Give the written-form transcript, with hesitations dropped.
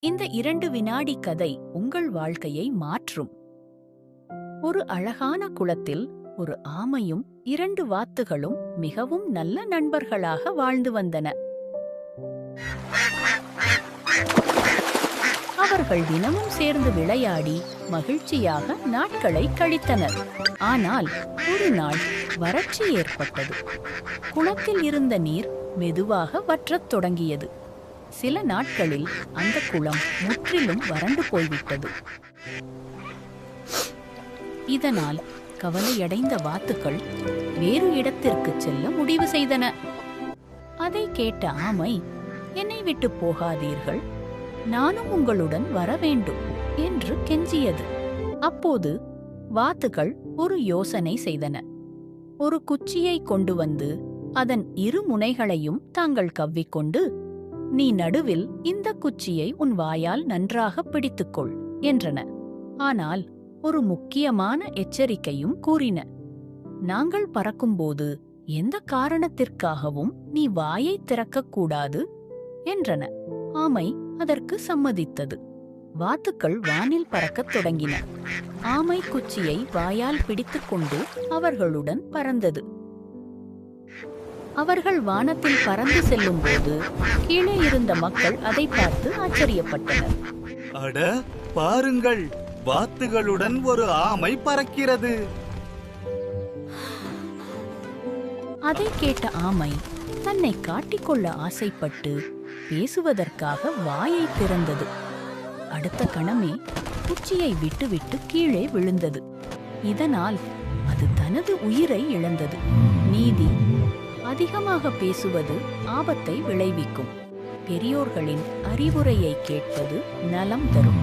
இந்த 2 வினாடி கதை உங்கள் வாழ்க்கையை மாற்றும். ஒரு அழகான குளத்தில் ஒரு ஆமையும் 2 வாத்துகளும் மிகவும் நல்ல நண்பர்களாக வாழ்ந்து வந்தன. அவர்கள் தினமும் சேர்ந்து விளையாடி மகிழ்ச்சியாக நாட்களை கழித்தனர். ஆனால் ஒரு நாள் வறட்சி ஏற்பட்டது. குளத்தில் இருந்த நீர் மெதுவாக வற்றத் தொடங்கியது. சில நாட்களில் அந்த குளம் முற்றிலும் வறண்டு போய்விட்டது. இதனால் கவலையடைந்த வாத்துக்கள் வேறு இடத்திற்கு செல்ல முடிவு செய்தன. அதை கேட்ட ஆமை, என்னை விட்டு போகாதீர்கள், நானும் உங்களுடன் வர வேண்டும் என்று கெஞ்சியது. அப்போது வாத்துகள் ஒரு யோசனை செய்தன. ஒரு குச்சியை கொண்டு வந்து அதன் 2 முனைகளையும் தாங்கள் கவ்விக்கொண்டு, நீ நடுவில் இந்த குச்சியை உன் வாயால் நன்றாக பிடித்துக்கொள் என்றன. ஆனால் ஒரு முக்கியமான எச்சரிக்கையும் கூறின. நாங்கள் பறக்கும்போது எந்த காரணத்திற்காகவும் நீ வாயை திறக்கக்கூடாது என்றன. ஆமை அதற்கு சம்மதித்தது. வாத்துக்கள் வானில் பறக்கத் தொடங்கின. ஆமை குச்சியை வாயால் பிடித்துக்கொண்டு அவர்களுடன் பறந்தது. அவர்கள் வானத்தில் பறந்து செல்லும்போது கீழே இருந்த மக்கள் அதை பார்த்து ஆச்சரியப்பட்டனர். அட பாருங்கள், வாத்துகளுடன் ஒரு ஆமை பறக்கிறது. அதை கேட்ட ஆமை தன்னை காட்டிக்கொள்ள ஆசைப்பட்டு பேசுவதற்காக வாயை திறந்தது. அடுத்த கணமே குச்சியை விட்டுவிட்டு கீழே விழுந்தது. இதனால் அது தனது உயிரை இழந்தது. நீதி: அதிகமாக பேசுவது ஆபத்தை விளைவிக்கும். பெரியோர்களின் அறிவுரையை கேட்பது நலம் தரும்.